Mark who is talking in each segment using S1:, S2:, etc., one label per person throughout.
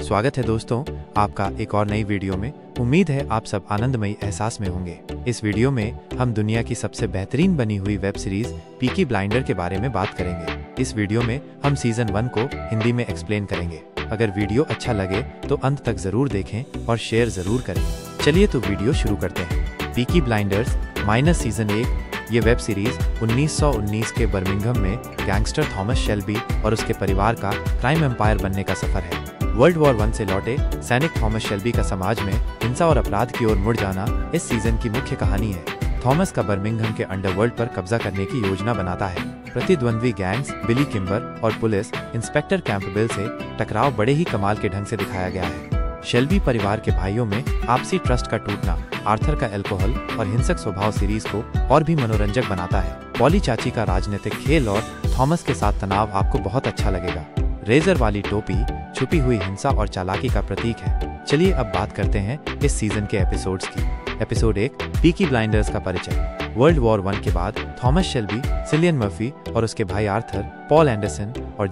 S1: स्वागत है दोस्तों आपका एक और नई वीडियो में। उम्मीद है आप सब आनंदमयी एहसास में होंगे। इस वीडियो में हम दुनिया की सबसे बेहतरीन बनी हुई वेब सीरीज पीकी ब्लाइंडर के बारे में बात करेंगे। इस वीडियो में हम सीजन 1 को हिंदी में एक्सप्लेन करेंगे। अगर वीडियो अच्छा लगे तो अंत तक जरूर देखें और शेयर जरूर करें। चलिए तो वीडियो शुरू करते हैं। पीकी ब्लाइंडर्स माइनस सीजन 1 ये वेब सीरीज 1919 के बर्मिंघम में गैंगस्टर थॉमस शेल्बी और उसके परिवार का क्राइम एम्पायर बनने का सफर है। वर्ल्ड वॉर 1 से लौटे सैनिक थॉमस शेल्बी का समाज में हिंसा और अपराध की ओर मुड़ जाना इस सीजन की मुख्य कहानी है। थॉमस का बर्मिंघम के अंडरवर्ल्ड पर कब्जा करने की योजना बनाता है। प्रतिद्वंद्वी गैंग्स बिली किम्बर और पुलिस इंस्पेक्टर कैंपबेल से टकराव बड़े ही कमाल के ढंग से दिखाया गया है। शेल्बी परिवार के भाइयों में आपसी ट्रस्ट का टूटना, आर्थर का अल्कोहल और हिंसक स्वभाव सीरीज को और भी मनोरंजक बनाता है। पॉली चाची का राजनीतिक खेल और थॉमस के साथ तनाव आपको बहुत अच्छा लगेगा। रेजर वाली टोपी छुपी हुई हिंसा और चालाकी का प्रतीक है। चलिए अब बात करते हैं इस सीजन के एपिसोड्स की। एपिसोड 1 पीकी ब्लाइंडर्स का परिचय। वर्ल्ड वॉर 1 के बाद थॉमस शेल्बी, सिलियन मर्फी और उसके भाई आर्थर, पॉल एंडरसन और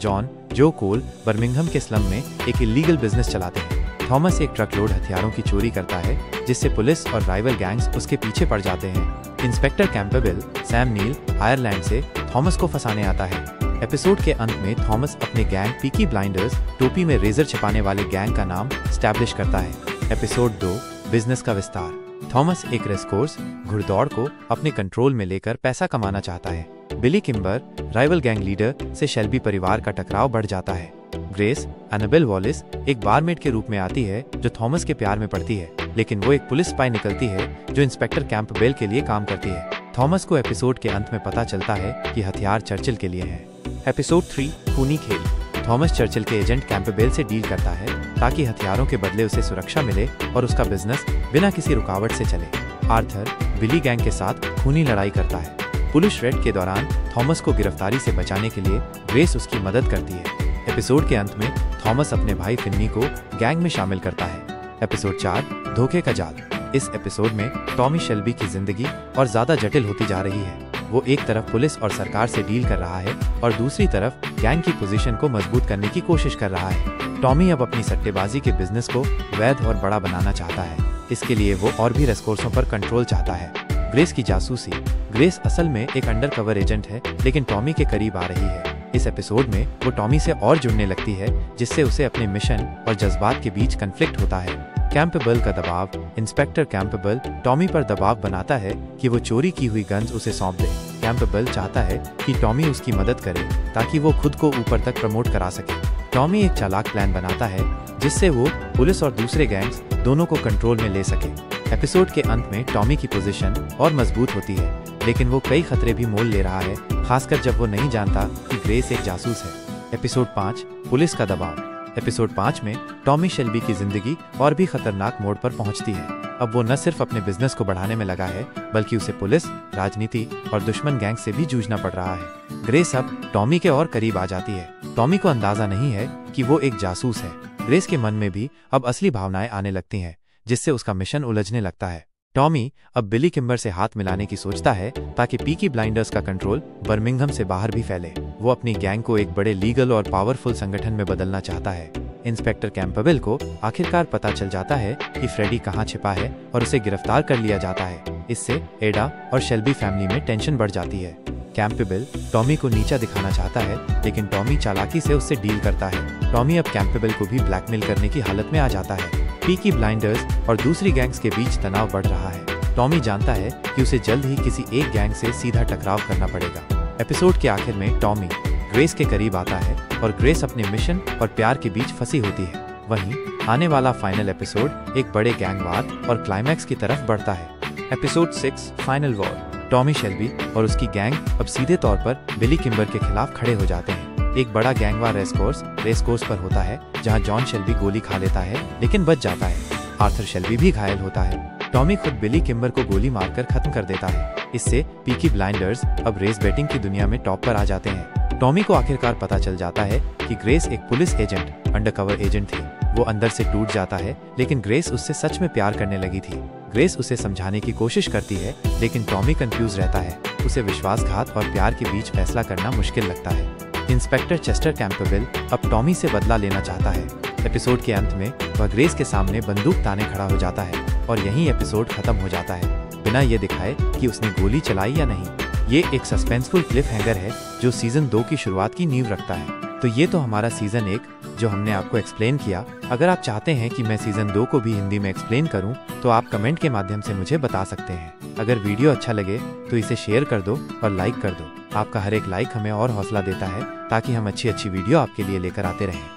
S1: जो कोल बर्मिंघम के स्लम में एक इलीगल बिजनेस चलाते हैं। थॉमस एक ट्रकलोड हथियारों की चोरी करता है जिससे पुलिस और राइवल गैंग्स उसके पीछे पड़ जाते हैं। इंस्पेक्टर कैंपबेल सैम नील आयरलैंड से थॉमस को फंसाने आता है। एपिसोड के अंत में थॉमस अपने गैंग पीकी ब्लाइंडर्स टोपी में रेजर छिपाने वाले गैंग का नाम स्टैब्लिश करता है। एपिसोड 2 बिजनेस का विस्तार। थॉमस एक रेसकोर्स घुड़दौड़ को अपने कंट्रोल में लेकर पैसा कमाना चाहता है। बिली किम्बर राइवल गैंग लीडर से शेल्बी परिवार का टकराव बढ़ जाता है। ग्रेस एनाबेल वॉलिस एक बारमेड के रूप में आती है जो थॉमस के प्यार में पड़ती है, लेकिन वो एक पुलिस स्पाई निकलती है जो इंस्पेक्टर कैंपबेल के लिए काम करती है। थॉमस को एपिसोड के अंत में पता चलता है कि हथियार चर्चिल के लिए हैं। एपिसोड 3 खूनी खेल। थॉमस चर्चिल के एजेंट कैंपबेल से डील करता है ताकि हथियारों के बदले उसे सुरक्षा मिले और उसका बिजनेस बिना किसी रुकावट से चले। आर्थर बिली गैंग के साथ खूनी लड़ाई करता है। पुलिस रेड के दौरान थॉमस को गिरफ्तारी से बचाने के लिए ग्रेस उसकी मदद करती है। एपिसोड के अंत में थॉमस अपने भाई फिन्नी को गैंग में शामिल करता है। एपिसोड 4 धोखे का जाल। इस एपिसोड में टॉमी शेल्बी की जिंदगी और ज्यादा जटिल होती जा रही है। वो एक तरफ पुलिस और सरकार से डील कर रहा है और दूसरी तरफ गैंग की पोजीशन को मजबूत करने की कोशिश कर रहा है। टॉमी अब अपनी सट्टेबाजी के बिजनेस को वैध और बड़ा बनाना चाहता है। इसके लिए वो और भी रेसकोर्सों पर कंट्रोल चाहता है। ग्रेस की जासूसी। ग्रेस असल में एक अंडरकवर एजेंट है लेकिन टॉमी के करीब आ रही है। इस एपिसोड में वो टॉमी से और जुड़ने लगती है जिससे उसे अपने मिशन और जज्बात के बीच कन्फ्लिक्ट होता है। कैंपबेल का दबाव। इंस्पेक्टर कैंपबेल टॉमी पर दबाव बनाता है कि वो चोरी की हुई गन्स उसे सौंप दे। कैंपबेल चाहता है कि टॉमी उसकी मदद करे ताकि वो खुद को ऊपर तक प्रमोट करा सके। टॉमी एक चालाक प्लान बनाता है जिससे वो पुलिस और दूसरे गैंग्स दोनों को कंट्रोल में ले सके। एपिसोड के अंत में टॉमी की पोजीशन और मजबूत होती है, लेकिन वो कई खतरे भी मोल ले रहा है, खासकर जब वो नहीं जानता कि ग्रेस एक जासूस है। एपिसोड 5 पुलिस का दबाव। एपिसोड 5 में टॉमी शेल्बी की जिंदगी और भी खतरनाक मोड़ पर पहुंचती है। अब वो न सिर्फ अपने बिजनेस को बढ़ाने में लगा है बल्कि उसे पुलिस, राजनीति और दुश्मन गैंग से भी जूझना पड़ रहा है। ग्रेस अब टॉमी के और करीब आ जाती है। टॉमी को अंदाजा नहीं है कि वो एक जासूस है। ग्रेस के मन में भी अब असली भावनाएं आने लगती हैं, जिससे उसका मिशन उलझने लगता है। टॉमी अब बिली किम्बर से हाथ मिलाने की सोचता है ताकि पीकी ब्लाइंडर्स का कंट्रोल बर्मिंघम से बाहर भी फैले। वो अपनी गैंग को एक बड़े लीगल और पावरफुल संगठन में बदलना चाहता है। इंस्पेक्टर कैंपबेल को आखिरकार पता चल जाता है कि फ्रेडी कहाँ छिपा है और उसे गिरफ्तार कर लिया जाता है। इससे एडा और शेल्बी फैमिली में टेंशन बढ़ जाती है। कैंपबेल टॉमी को नीचा दिखाना चाहता है, लेकिन टॉमी चालाकी से उससे डील करता है। टॉमी अब कैंपबेल को भी ब्लैकमेल करने की हालत में आ जाता है। पीकी ब्लाइंडर्स और दूसरी गैंग्स के बीच तनाव बढ़ रहा है। टॉमी जानता है कि उसे जल्द ही किसी एक गैंग से सीधा टकराव करना पड़ेगा। एपिसोड के आखिर में टॉमी ग्रेस के करीब आता है और ग्रेस अपने मिशन और प्यार के बीच फंसी होती है। वहीं आने वाला फाइनल एपिसोड एक बड़े गैंगवार और क्लाइमैक्स की तरफ बढ़ता है। Episode 6 final war. Tommy Shelby और उसकी गैंग अब सीधे तौर पर बिली किम्बर के खिलाफ खड़े हो जाते हैं। एक बड़ा गैंगवार रेसकोर्स पर होता है जहां जॉन शेल्बी गोली खा लेता है लेकिन बच जाता है। आर्थर शेल्बी भी घायल होता है। टॉमी खुद बिली किम्बर को गोली मारकर खत्म कर देता है। इससे पीकी ब्लाइंडर्स अब रेस बेटिंग की दुनिया में टॉप पर आ जाते हैं। टॉमी को आखिरकार पता चल जाता है कि ग्रेस एक पुलिस एजेंट, अंडरकवर एजेंट थी। वो अंदर से टूट जाता है, लेकिन ग्रेस उससे सच में प्यार करने लगी थी। ग्रेस उसे समझाने की कोशिश करती है, लेकिन टॉमी कंफ्यूज रहता है। उसे विश्वासघात और प्यार के बीच फैसला करना मुश्किल लगता है। इंस्पेक्टर चेस्टर कैंपबेल अब टॉमी से बदला लेना चाहता है। एपिसोड के अंत में वह ग्रेस के सामने बंदूक ताने खड़ा हो जाता है और यहीं एपिसोड खत्म हो जाता है, बिना ये दिखाए कि उसने गोली चलाई या नहीं। ये एक सस्पेंसफुल क्लिफ हैंगर है जो सीजन 2 की शुरुआत की नींव रखता है। तो ये तो हमारा सीजन 1 जो हमने आपको एक्सप्लेन किया। अगर आप चाहते हैं कि मैं सीजन 2 को भी हिंदी में एक्सप्लेन करूं, तो आप कमेंट के माध्यम से मुझे बता सकते हैं। अगर वीडियो अच्छा लगे तो इसे शेयर कर दो और लाइक कर दो। आपका हर एक लाइक हमें और हौसला देता है ताकि हम अच्छी वीडियो आपके लिए लेकर आते रहें।